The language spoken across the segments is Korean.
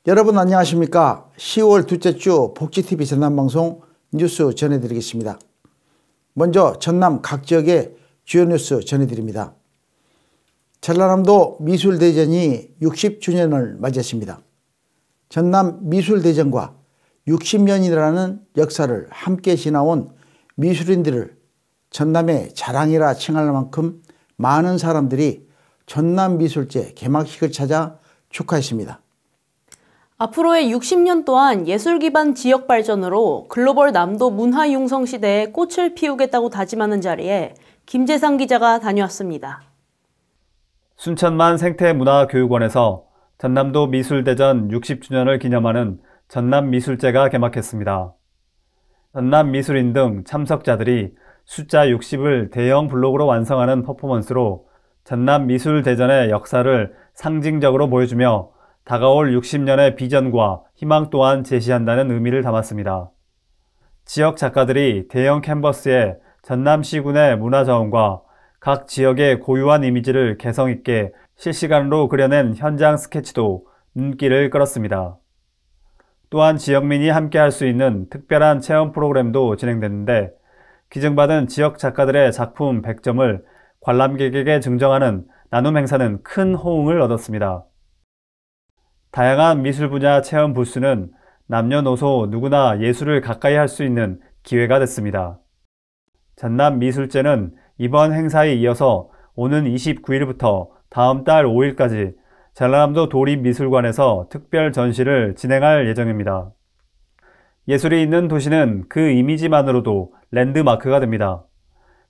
여러분 안녕하십니까? 10월 둘째 주 복지TV 전남방송 뉴스 전해드리겠습니다. 먼저 전남 각 지역의 주요 뉴스 전해드립니다. 전라남도 미술대전이 60주년을 맞이했습니다. 전남 미술대전과 60년이라는 역사를 함께 지나온 미술인들을 전남의 자랑이라 칭할 만큼 많은 사람들이 전남미술제 개막식을 찾아 축하했습니다. 앞으로의 60년 동안 예술 기반 지역 발전으로 글로벌 남도 문화 융성 시대에 꽃을 피우겠다고 다짐하는 자리에 김재상 기자가 다녀왔습니다. 순천만 생태문화교육원에서 전남도 미술대전 60주년을 기념하는 전남미술제가 개막했습니다. 전남미술인 등 참석자들이 숫자 60을 대형 블록으로 완성하는 퍼포먼스로 전남미술대전의 역사를 상징적으로 보여주며 다가올 60년의 비전과 희망 또한 제시한다는 의미를 담았습니다. 지역 작가들이 대형 캔버스에 전남시군의 문화자원과 각 지역의 고유한 이미지를 개성있게 실시간으로 그려낸 현장 스케치도 눈길을 끌었습니다. 또한 지역민이 함께 할 수 있는 특별한 체험 프로그램도 진행됐는데 기증받은 지역 작가들의 작품 100점을 관람객에게 증정하는 나눔 행사는 큰 호응을 얻었습니다. 다양한 미술 분야 체험 부스는 남녀노소 누구나 예술을 가까이 할 수 있는 기회가 됐습니다. 전남미술제는 이번 행사에 이어서 오는 29일부터 다음 달 5일까지 전라남도 도립미술관에서 특별 전시를 진행할 예정입니다. 예술이 있는 도시는 그 이미지만으로도 랜드마크가 됩니다.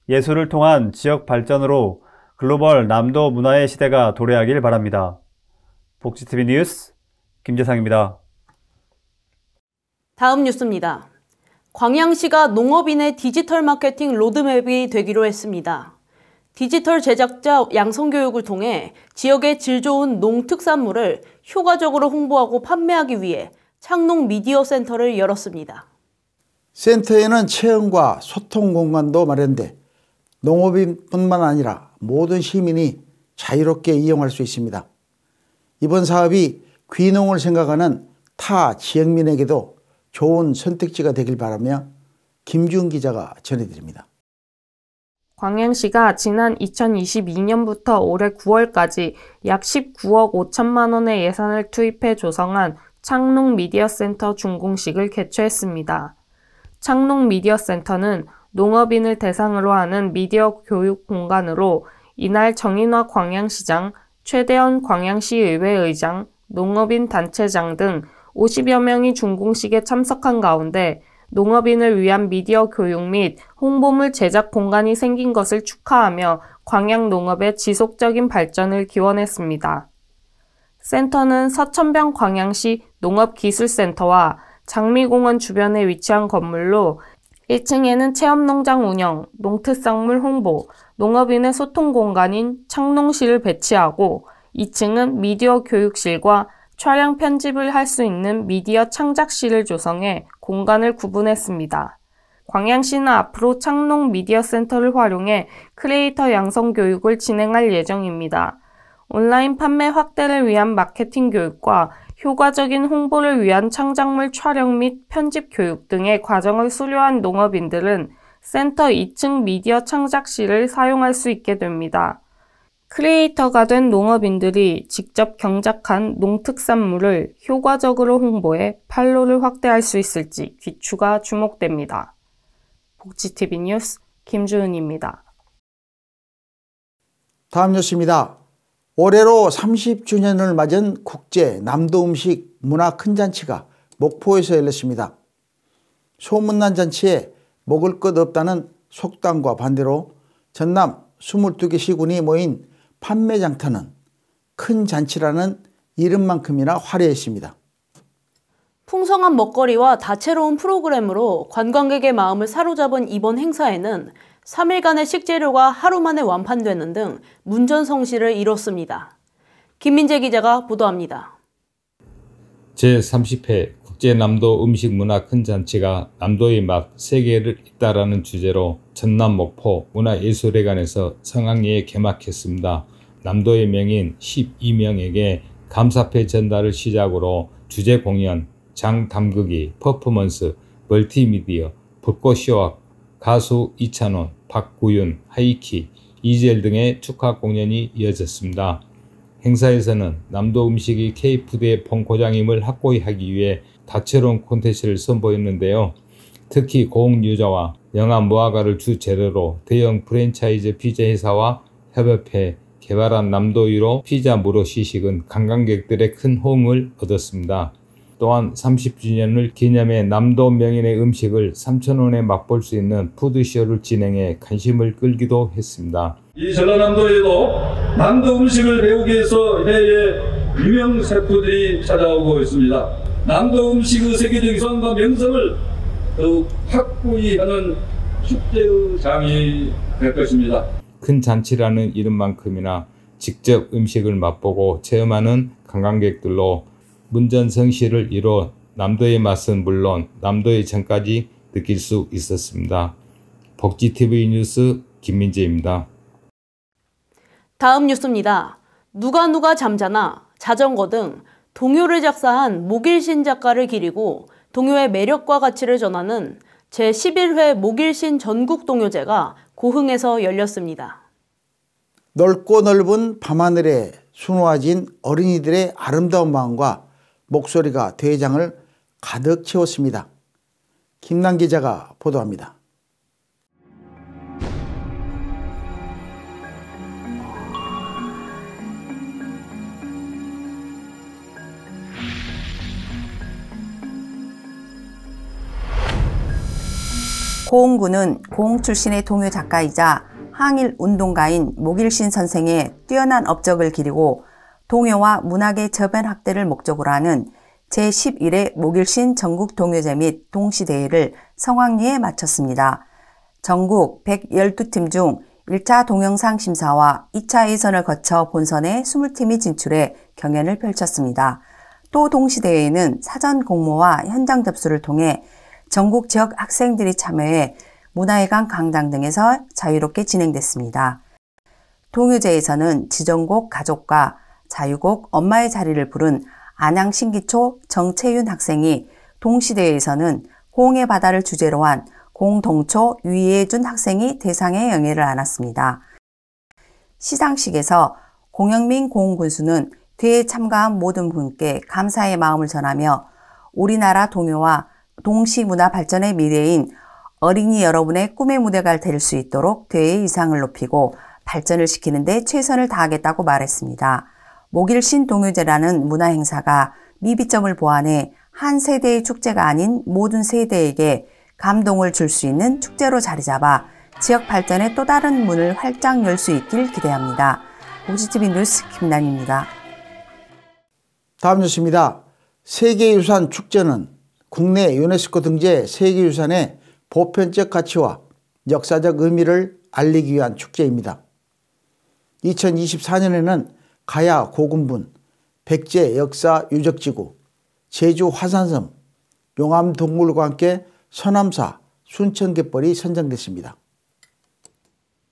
예술을 통한 지역 발전으로 글로벌 남도 문화의 시대가 도래하길 바랍니다. 복지TV 뉴스 김재상입니다. 다음 뉴스입니다. 광양시가 농업인의 디지털 마케팅 로드맵이 되기로 했습니다. 디지털 제작자 양성교육을 통해 지역의 질 좋은 농특산물을 효과적으로 홍보하고 판매하기 위해 창농 미디어 센터를 열었습니다. 센터에는 체험과 소통 공간도 마련돼 농업인뿐만 아니라 모든 시민이 자유롭게 이용할 수 있습니다. 이번 사업이 귀농을 생각하는 타 지역민에게도 좋은 선택지가 되길 바라며 김주은 기자가 전해드립니다. 광양시가 지난 2022년부터 올해 9월까지 약 19억 5천만 원의 예산을 투입해 조성한 창농 미디어 센터 준공식을 개최했습니다. 창농 미디어 센터는 농업인을 대상으로 하는 미디어 교육 공간으로 이날 정인화 광양시장, 최대원 광양시의회 의장, 농업인 단체장 등 50여 명이 준공식에 참석한 가운데 농업인을 위한 미디어 교육 및 홍보물 제작 공간이 생긴 것을 축하하며 광양 농업의 지속적인 발전을 기원했습니다. 센터는 서천병 광양시 농업기술센터와 장미공원 주변에 위치한 건물로 1층에는 체험농장 운영, 농특산물 홍보, 농업인의 소통 공간인 창농실을 배치하고 2층은 미디어 교육실과 촬영 편집을 할 수 있는 미디어 창작실을 조성해 공간을 구분했습니다. 광양시는 앞으로 창농 미디어 센터를 활용해 크리에이터 양성 교육을 진행할 예정입니다. 온라인 판매 확대를 위한 마케팅 교육과 효과적인 홍보를 위한 창작물 촬영 및 편집 교육 등의 과정을 수료한 농업인들은 센터 2층 미디어 창작실을 사용할 수 있게 됩니다. 크리에이터가 된 농업인들이 직접 경작한 농특산물을 효과적으로 홍보해 판로를 확대할 수 있을지 귀추가 주목됩니다. 복지TV 뉴스 김주은입니다. 다음 뉴스입니다. 올해로 30주년을 맞은 국제 남도 음식 문화 큰 잔치가 목포에서 열렸습니다. 소문난 잔치에 먹을 것 없다는 속담과 반대로 전남 22개 시군이 모인 판매 장터는 큰 잔치라는 이름만큼이나 화려했습니다. 풍성한 먹거리와 다채로운 프로그램으로 관광객의 마음을 사로잡은 이번 행사에는 3일간의 식재료가 하루 만에 완판되는 등 문전성시를 이뤘습니다. 김민재 기자가 보도합니다. 제30회 국제남도 음식문화 큰 잔치가 남도의 맛 세계를 잇다라는 주제로 전남 목포 문화예술회관에서 성황리에 개막했습니다. 남도의 명인 12명에게 감사패 전달을 시작으로 주제 공연, 장 담그기, 퍼포먼스, 멀티미디어, 벚꽃쇼와 가수 이찬원, 박구윤, 하이키, 이젤 등의 축하 공연이 이어졌습니다. 행사에서는 남도 음식이 K푸드의 본고장임을 확고히 하기 위해 다채로운 콘텐츠를 선보였는데요. 특히 고흥유자와 영암 무화과를 주 재료로 대형 프랜차이즈 피자 회사와 협업해 개발한 남도유로 피자 무로 시식은 관광객들의 큰 호응을 얻었습니다. 또한 30주년을 기념해 남도 명인의 음식을 3,000원에 맛볼 수 있는 푸드쇼를 진행해 관심을 끌기도 했습니다. 이 전라남도에도 남도 음식을 배우기 위해서 해외 유명 셰프들이 찾아오고 있습니다. 남도 음식의 세계적 유산과 명성을 더욱 확고히 하는 축제의 장이 될 것입니다. 큰 잔치라는 이름만큼이나 직접 음식을 맛보고 체험하는 관광객들로 문전성시를 이뤄 남도의 맛은 물론 남도의 정까지 느낄 수 있었습니다. 복지TV 뉴스 김민재입니다. 다음 뉴스입니다. 누가 잠자나, 자전거 등 동요를 작사한 목일신 작가를 기리고 동요의 매력과 가치를 전하는 제11회 목일신 전국동요제가 고흥에서 열렸습니다. 넓고 넓은 밤하늘에 수놓아진 어린이들의 아름다운 마음과 목소리가 대장을 가득 채웠습니다. 김남 기자가 보도합니다. 고흥군은 고흥 출신의 동요 작가이자 항일 운동가인 목일신 선생의 뛰어난 업적을 기리고 동요와 문학의 저변 확대를 목적으로 하는 제11회 목일신 전국 동요제 및 동시대회를 성황리에 마쳤습니다. 전국 112팀 중 1차 동영상 심사와 2차 예선을 거쳐 본선에 20팀이 진출해 경연을 펼쳤습니다. 또 동시대회에는 사전 공모와 현장 접수를 통해 전국 지역 학생들이 참여해 문화회관 강당 등에서 자유롭게 진행됐습니다. 동요제에서는 지정곡 가족과 자유곡 엄마의 자리를 부른 안양 신기초 정채윤 학생이, 동시대회에서는 고흥의 바다를 주제로 한 공동초 유예준 학생이 대상의 영예를 안았습니다. 시상식에서 공영민 고흥군수는 대회에 참가한 모든 분께 감사의 마음을 전하며 우리나라 동요와 동시문화 발전의 미래인 어린이 여러분의 꿈의 무대가 될 수 있도록 대회의 위상을 높이고 발전을 시키는 데 최선을 다하겠다고 말했습니다. 목일신 동요제라는 문화행사가 미비점을 보완해 한 세대의 축제가 아닌 모든 세대에게 감동을 줄 수 있는 축제로 자리잡아 지역 발전의 또 다른 문을 활짝 열 수 있길 기대합니다. 복지TV 뉴스 김남입니다. 다음 뉴스입니다. 세계유산 축제는 국내 유네스코 등재 세계유산의 보편적 가치와 역사적 의미를 알리기 위한 축제입니다. 2024년에는 가야 고군분, 백제 역사 유적지구, 제주 화산섬, 용암동굴과 함께 서남사, 순천갯벌이 선정됐습니다.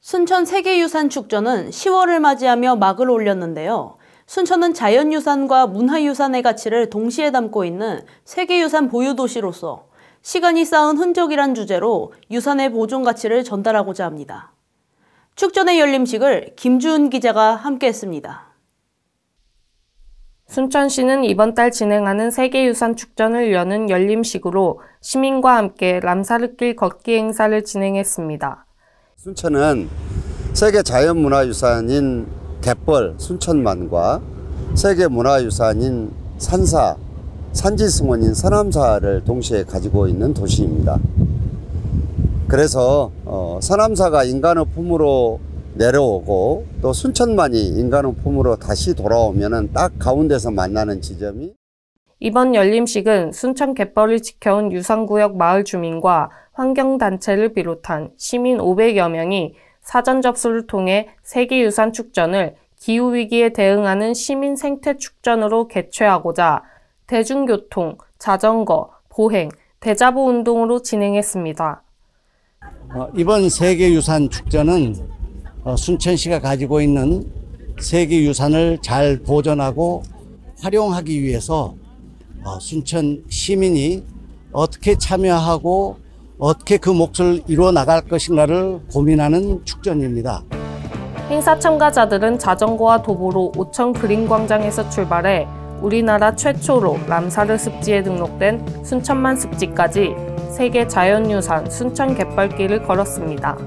순천 세계유산 축제는 10월을 맞이하며 막을 올렸는데요. 순천은 자연유산과 문화유산의 가치를 동시에 담고 있는 세계유산 보유도시로서 시간이 쌓은 흔적이란 주제로 유산의 보존 가치를 전달하고자 합니다. 축전의 열림식을 김주은 기자가 함께했습니다. 순천시는 이번 달 진행하는 세계유산 축전을 여는 열림식으로 시민과 함께 람사르길 걷기 행사를 진행했습니다. 순천은 세계 자연문화유산인 갯벌 순천만과 세계 문화유산인 산사, 산지승원인 서남사를 동시에 가지고 있는 도시입니다. 그래서 서남사가 인간의 품으로 내려오고 또 순천만이 인간의 품으로 다시 돌아오면 딱 가운데서 만나는 지점이, 이번 열림식은 순천 갯벌을 지켜온 유산구역 마을 주민과 환경단체를 비롯한 시민 500여 명이 사전 접수를 통해 세계유산 축전을 기후위기에 대응하는 시민 생태 축전으로 개최하고자 대중교통, 자전거, 보행, 대자보 운동으로 진행했습니다. 이번 세계유산 축전은 순천시가 가지고 있는 세계유산을 잘 보존하고 활용하기 위해서 순천 시민이 어떻게 참여하고 어떻게 그 몫을 이루어 나갈 것인가를 고민하는 축전입니다. 행사 참가자들은 자전거와 도보로 오천 그린광장에서 출발해 우리나라 최초로 람사르 습지에 등록된 순천만 습지까지 세계 자연유산 순천 갯벌길을 걸었습니다.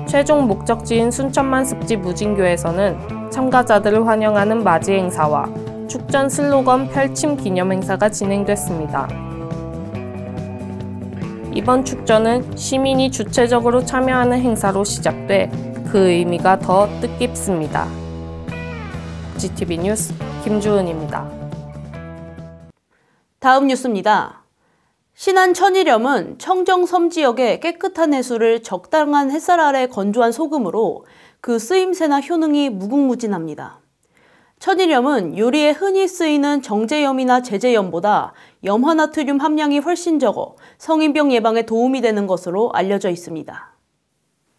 최종 목적지인 순천만 습지 무진교에서는 참가자들을 환영하는 맞이 행사와 축전 슬로건 펼침 기념 행사가 진행됐습니다. 이번 축전은 시민이 주체적으로 참여하는 행사로 시작돼 그 의미가 더 뜻깊습니다. GTV 뉴스 김주은입니다. 다음 뉴스입니다. 신안 천일염은 청정섬 지역의 깨끗한 해수를 적당한 햇살 아래 건조한 소금으로 그 쓰임새나 효능이 무궁무진합니다. 천일염은 요리에 흔히 쓰이는 정제염이나 제제염보다 염화나트륨 함량이 훨씬 적어 성인병 예방에 도움이 되는 것으로 알려져 있습니다.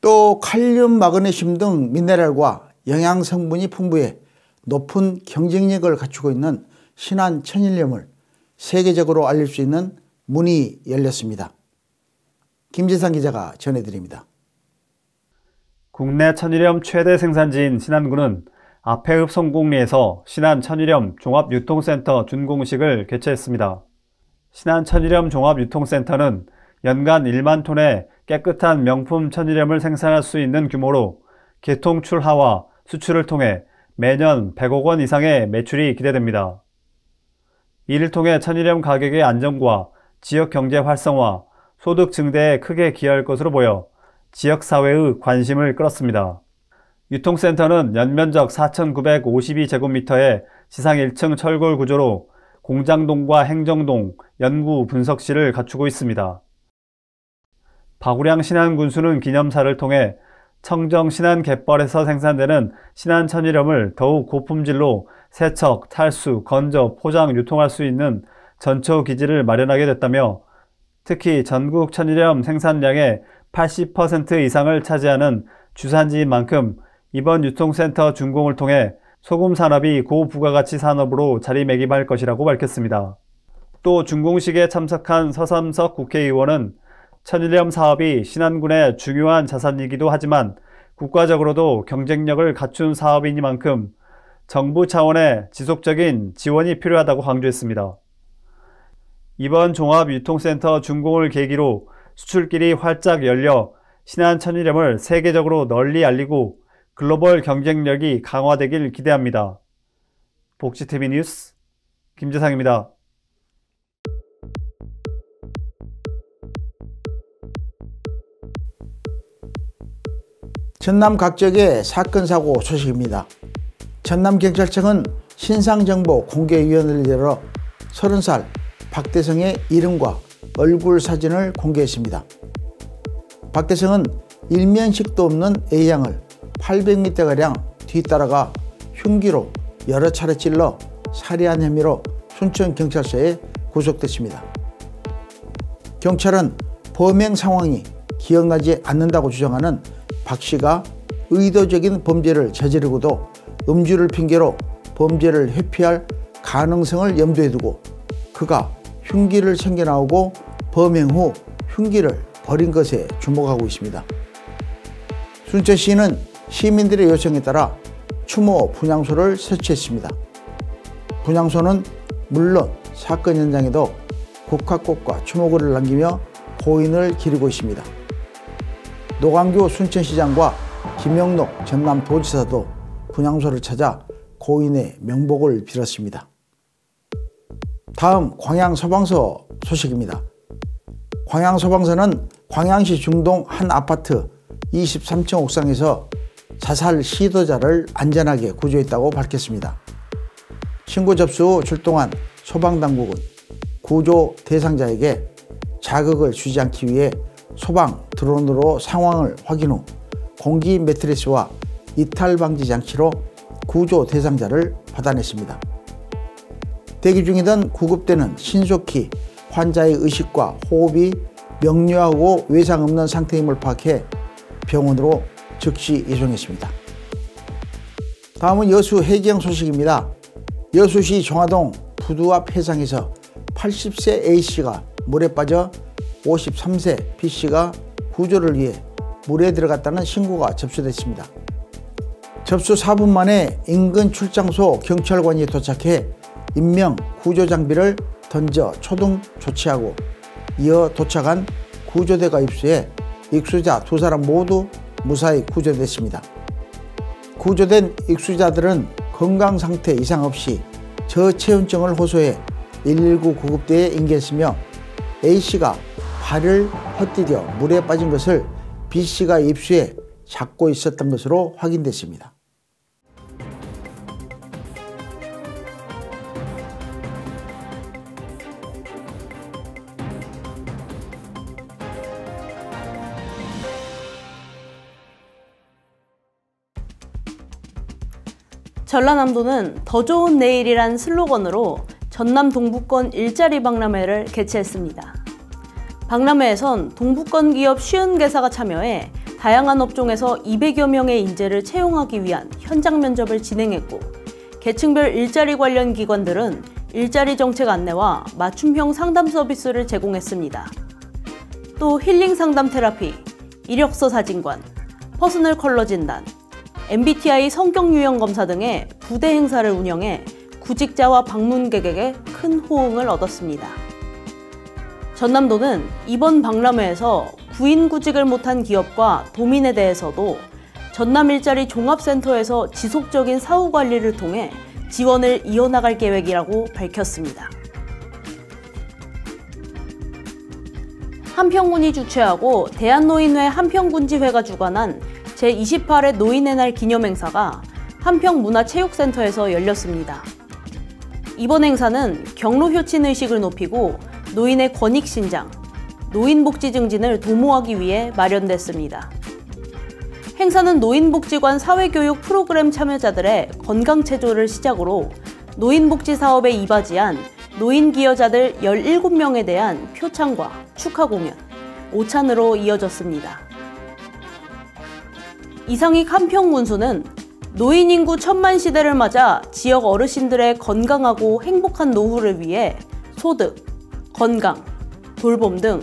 또 칼륨, 마그네슘 등 미네랄과 영양 성분이 풍부해 높은 경쟁력을 갖추고 있는 신안 천일염을 세계적으로 알릴 수 있는 문이 열렸습니다. 김재상 기자가 전해드립니다. 국내 천일염 최대 생산지인 신안군은 아페읍 성공리에서 신안 천일염 종합유통센터 준공식을 개최했습니다. 신안 천일염 종합유통센터는 연간 1만 톤의 깨끗한 명품 천일염을 생산할 수 있는 규모로 개통 출하와 수출을 통해 매년 100억 원 이상의 매출이 기대됩니다. 이를 통해 천일염 가격의 안정과 지역 경제 활성화, 소득 증대에 크게 기여할 것으로 보여 지역사회의 관심을 끌었습니다. 유통센터는 연면적 4,952제곱미터의 지상 1층 철골 구조로 공장동과 행정동, 연구, 분석실을 갖추고 있습니다. 박우량 신안군수는 기념사를 통해 청정 신안 갯벌에서 생산되는 신안 천일염을 더욱 고품질로 세척, 탈수, 건져, 포장, 유통할 수 있는 전초 기지를 마련하게 됐다며 특히 전국 천일염 생산량의 80% 이상을 차지하는 주산지인 만큼 이번 유통센터 준공을 통해 소금 산업이 고부가가치 산업으로 자리매김할 것이라고 밝혔습니다. 또 준공식에 참석한 서삼석 국회의원은 천일염 사업이 신안군의 중요한 자산이기도 하지만 국가적으로도 경쟁력을 갖춘 사업이니만큼 정부 차원의 지속적인 지원이 필요하다고 강조했습니다. 이번 종합유통센터 준공을 계기로 수출길이 활짝 열려 신안 천일염을 세계적으로 널리 알리고 글로벌 경쟁력이 강화되길 기대합니다. 복지TV 뉴스 김재상입니다. 전남 각지역의 사건 사고 소식입니다. 전남경찰청은 신상정보 공개위원회를 열어 30살 박대성의 이름과 얼굴 사진을 공개했습니다. 박대성은 일면식도 없는 A양을 800m가량 뒤따라가 흉기로 여러 차례 찔러 살해한 혐의로 순천경찰서에 구속됐습니다. 경찰은 범행 상황이 기억나지 않는다고 주장하는 박 씨가 의도적인 범죄를 저지르고도 음주를 핑계로 범죄를 회피할 가능성을 염두에 두고 그가 흉기를 챙겨나오고 범행 후 흉기를 버린 것에 주목하고 있습니다. 순천시는 시민들의 요청에 따라 추모 분향소를 설치했습니다. 분향소는 물론 사건 현장에도 국화꽃과 추모글을 남기며 고인을 기리고 있습니다. 노광규 순천시장과 김영록 전남도지사도 분향소를 찾아 고인의 명복을 빌었습니다. 다음 광양소방서 소식입니다. 광양소방서는 광양시 중동 한 아파트 23층 옥상에서 자살 시도자를 안전하게 구조했다고 밝혔습니다. 신고 접수 후 출동한 소방당국은 구조 대상자에게 자극을 주지 않기 위해 소방 드론으로 상황을 확인 후 공기 매트리스와 이탈 방지 장치로 구조 대상자를 받아냈습니다. 대기 중이던 구급대는 신속히 환자의 의식과 호흡이 명료하고 외상 없는 상태임을 파악해 병원으로 즉시 이송했습니다. 다음은 여수 해경 소식입니다. 여수시 종화동 구두 앞 해상에서 80세 A씨가 물에 빠져 53세 B씨가 구조를 위해 물에 들어갔다는 신고가 접수됐습니다. 접수 4분 만에 인근 출장소 경찰관이 도착해 인명 구조 장비를 던져 초등 조치하고 이어 도착한 구조대가 입수해 익수자 2사람 모두 무사히 구조됐습니다. 구조된 익수자들은 건강 상태 이상 없이 저체온증을 호소해 119 구급대에 인계했으며 A씨가 발을 헛디뎌 물에 빠진 것을 B씨가 입수해 잡고 있었던 것으로 확인됐습니다. 전라남도는 더 좋은 내일이란 슬로건으로 전남 동부권 일자리 박람회를 개최했습니다. 박람회에선 동부권 기업 50개사가 참여해 다양한 업종에서 200여 명의 인재를 채용하기 위한 현장 면접을 진행했고, 계층별 일자리 관련 기관들은 일자리 정책 안내와 맞춤형 상담 서비스를 제공했습니다. 또 힐링 상담 테라피, 이력서 사진관, 퍼스널 컬러 진단, MBTI 성격 유형 검사 등의 부대 행사를 운영해 구직자와 방문객에게 큰 호응을 얻었습니다. 전남도는 이번 박람회에서 구인 구직을 못한 기업과 도민에 대해서도 전남일자리 종합센터에서 지속적인 사후 관리를 통해 지원을 이어나갈 계획이라고 밝혔습니다. 한평군이 주최하고 대한노인회 한평군지회가 주관한 제28회 노인의 날 기념행사가 한평문화체육센터에서 열렸습니다. 이번 행사는 경로효친의식을 높이고 노인의 권익 신장, 노인복지 증진을 도모하기 위해 마련됐습니다. 행사는 노인복지관 사회교육 프로그램 참여자들의 건강체조를 시작으로 노인복지 사업에 이바지한 노인기여자들 17명에 대한 표창과 축하 공연, 오찬으로 이어졌습니다. 이상익 한평군수는 노인 인구 1000만 시대를 맞아 지역 어르신들의 건강하고 행복한 노후를 위해 소득, 건강, 돌봄 등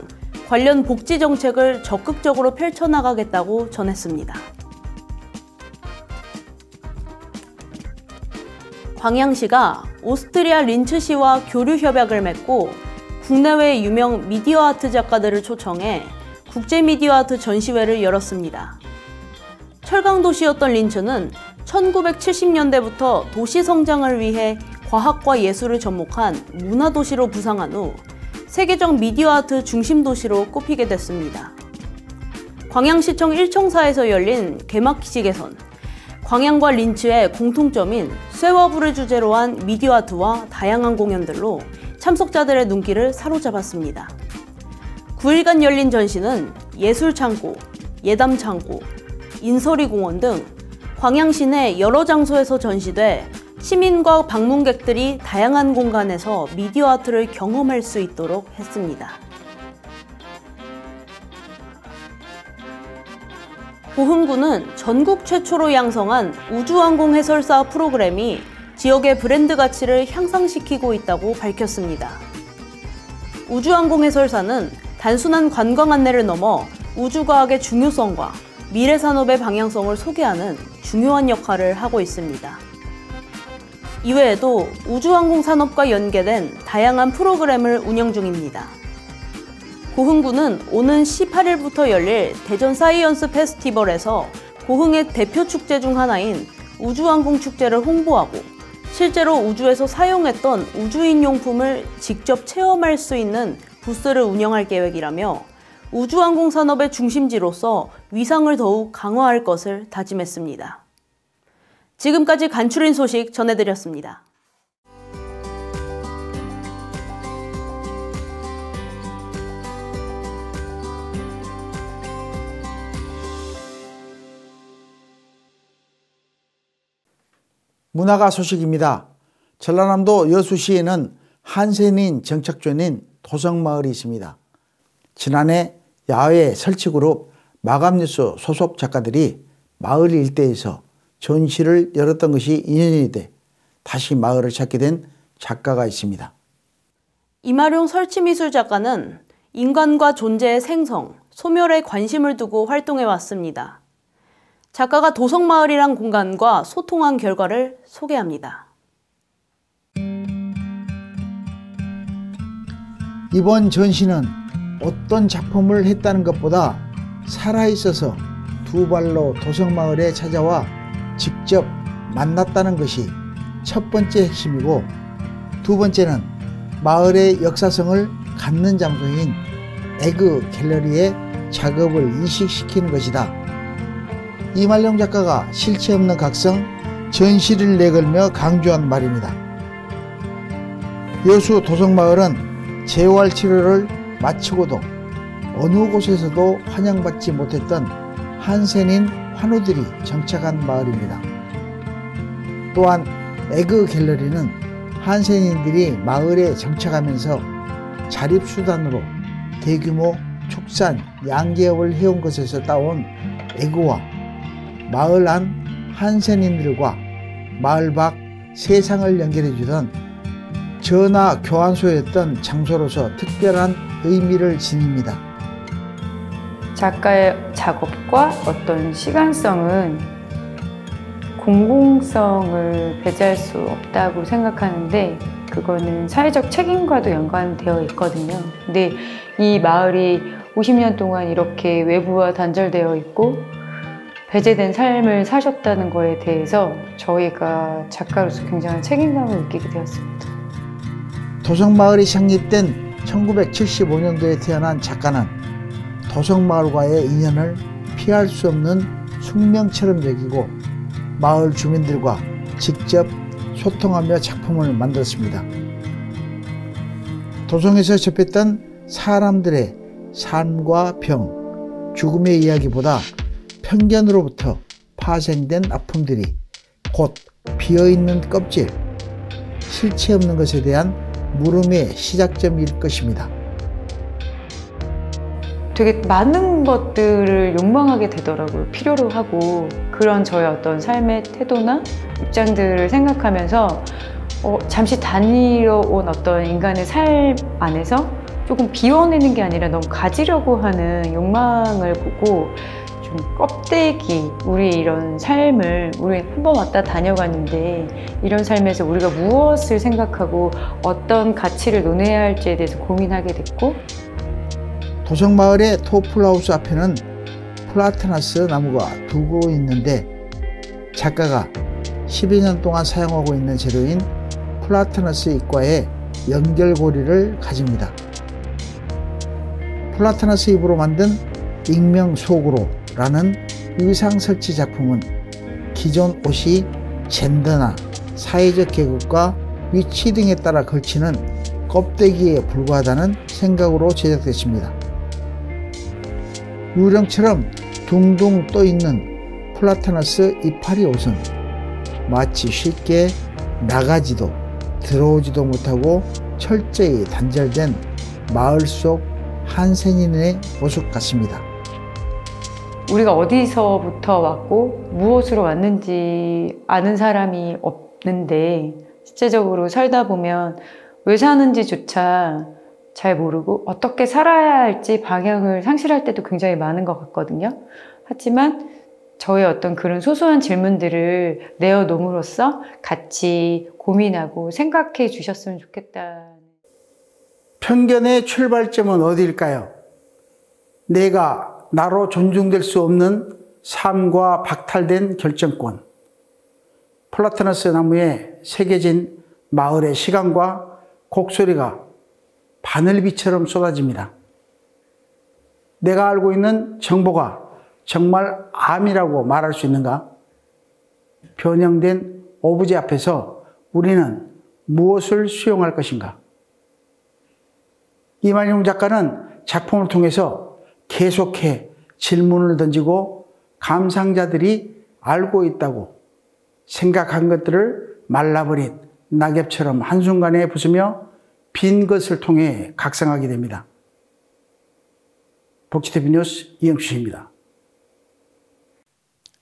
관련 복지 정책을 적극적으로 펼쳐나가겠다고 전했습니다. 광양시가 오스트리아 린츠시와 교류 협약을 맺고 국내외 유명 미디어 아트 작가들을 초청해 국제 미디어 아트 전시회를 열었습니다. 철강 도시였던 린츠는 1970년대부터 도시 성장을 위해 과학과 예술을 접목한 문화도시로 부상한 후 세계적 미디어 아트 중심 도시로 꼽히게 됐습니다. 광양시청 1청사에서 열린 개막식에선 광양과 린츠의 공통점인 쇠와불을 주제로 한 미디어 아트와 다양한 공연들로 참석자들의 눈길을 사로잡았습니다. 9일간 열린 전시는 예술창고, 예담창고, 인서리공원 등 광양시 내 여러 장소에서 전시돼 시민과 방문객들이 다양한 공간에서 미디어 아트를 경험할 수 있도록 했습니다. 보흥군은 전국 최초로 양성한 우주항공 해설사 프로그램이 지역의 브랜드 가치를 향상시키고 있다고 밝혔습니다. 우주항공 해설사는 단순한 관광 안내를 넘어 우주과학의 중요성과 미래 산업의 방향성을 소개하는 중요한 역할을 하고 있습니다. 이외에도 우주항공 산업과 연계된 다양한 프로그램을 운영 중입니다. 고흥군은 오는 18일부터 열릴 대전 사이언스 페스티벌에서 고흥의 대표 축제 중 하나인 우주항공 축제를 홍보하고 실제로 우주에서 사용했던 우주인 용품을 직접 체험할 수 있는 부스를 운영할 계획이라며 우주항공 산업의 중심지로서 위상을 더욱 강화할 것을 다짐했습니다. 지금까지 간추린 소식 전해드렸습니다. 문화가 소식입니다. 전라남도 여수시에는 한센인 정착촌인 도성마을이 있습니다. 지난해 야외 설치그룹 마감뉴스 소속 작가들이 마을 일대에서 전시를 열었던 것이 인연이 돼 다시 마을을 찾게 된 작가가 있습니다. 이마룡 설치미술 작가는 인간과 존재의 생성, 소멸에 관심을 두고 활동해 왔습니다. 작가가 도성마을이란 공간과 소통한 결과를 소개합니다. 이번 전시는 어떤 작품을 했다는 것보다 살아있어서 두 발로 도성마을에 찾아와 직접 만났다는 것이 첫 번째 핵심이고, 두 번째는 마을의 역사성을 갖는 장소인 에그 갤러리의 작업을 인식시키는 것이다. 이말룡 작가가 실체 없는 각성, 전시를 내걸며 강조한 말입니다. 여수 도성마을은 재활치료를 마치고도 어느 곳에서도 환영받지 못했던 한센인 환우들이 정착한 마을입니다. 또한 에그 갤러리는 한센인들이 마을에 정착하면서 자립수단으로 대규모 축산, 양계업을 해온 것에서 따온 에그와 마을 안 한센인들과 마을 밖 세상을 연결해주던 전화 교환소였던 장소로서 특별한 의미를 지닙니다. 작가의 작업과 어떤 시간성은 공공성을 배제할 수 없다고 생각하는데, 그거는 사회적 책임과도 연관되어 있거든요. 근데 이 마을이 50년 동안 이렇게 외부와 단절되어 있고 배제된 삶을 사셨다는 거에 대해서 저희가 작가로서 굉장한 책임감을 느끼게 되었습니다. 도성마을이 창립된 1975년도에 태어난 작가는 도성마을과의 인연을 피할 수 없는 숙명처럼 여기고 마을 주민들과 직접 소통하며 작품을 만들었습니다. 도성에서 접했던 사람들의 삶과 병, 죽음의 이야기보다 편견으로부터 파생된 아픔들이 곧 비어있는 껍질, 실체 없는 것에 대한 물음의 시작점일 것입니다. 되게 많은 것들을 욕망하게 되더라고요. 필요로 하고. 그런 저의 어떤 삶의 태도나 입장들을 생각하면서 잠시 다니러 온 어떤 인간의 삶 안에서 조금 비워내는 게 아니라 너무 가지려고 하는 욕망을 보고, 좀 껍데기, 우리 이런 삶을, 우리 한번 왔다 다녀갔는데 이런 삶에서 우리가 무엇을 생각하고 어떤 가치를 논해야 할지에 대해서 고민하게 됐고, 도성마을의 토플하우스 앞에는 플라타나스 나무가 두 그루 있는데, 작가가 12여 년 동안 사용하고 있는 재료인 플라타나스 잎과의 연결고리를 가집니다. 플라타나스 잎으로 만든 익명 속으로라는 의상 설치 작품은 기존 옷이 젠더나 사회적 계급과 위치 등에 따라 걸치는 껍데기에 불과하다는 생각으로 제작됐습니다. 유령처럼 둥둥 떠있는 플라타나스 이파리 옷은 마치 쉽게 나가지도 들어오지도 못하고 철저히 단절된 마을 속 한센인의 모습 같습니다. 우리가 어디서부터 왔고 무엇으로 왔는지 아는 사람이 없는데, 실제적으로 살다 보면 왜 사는지조차 잘 모르고 어떻게 살아야 할지 방향을 상실할 때도 굉장히 많은 것 같거든요. 하지만 저의 어떤 그런 소소한 질문들을 내어놓음으로써 같이 고민하고 생각해 주셨으면 좋겠다. 편견의 출발점은 어디일까요? 내가 나로 존중될 수 없는 삶과 박탈된 결정권. 플라타나스 나무에 새겨진 마을의 시간과 곡소리가 바늘비처럼 쏟아집니다. 내가 알고 있는 정보가 정말 암이라고 말할 수 있는가? 변형된 오브제 앞에서 우리는 무엇을 수용할 것인가? 이말룡 작가는 작품을 통해서 계속해 질문을 던지고 감상자들이 알고 있다고 생각한 것들을 말라버린 낙엽처럼 한순간에 부수며 빈 것을 통해 각성하게 됩니다. 복지TV 뉴스 이영수입니다.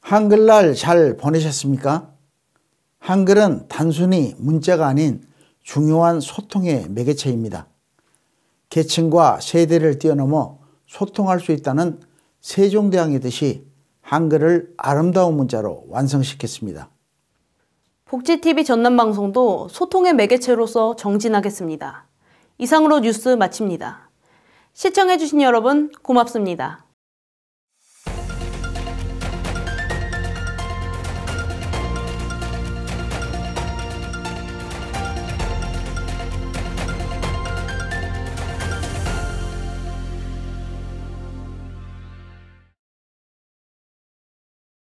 한글날 잘 보내셨습니까? 한글은 단순히 문자가 아닌 중요한 소통의 매개체입니다. 계층과 세대를 뛰어넘어 소통할 수 있다는 세종대왕의 뜻이 한글을 아름다운 문자로 완성시켰습니다. 복지TV 전남방송도 소통의 매개체로서 정진하겠습니다. 이상으로 뉴스 마칩니다. 시청해주신 여러분 고맙습니다.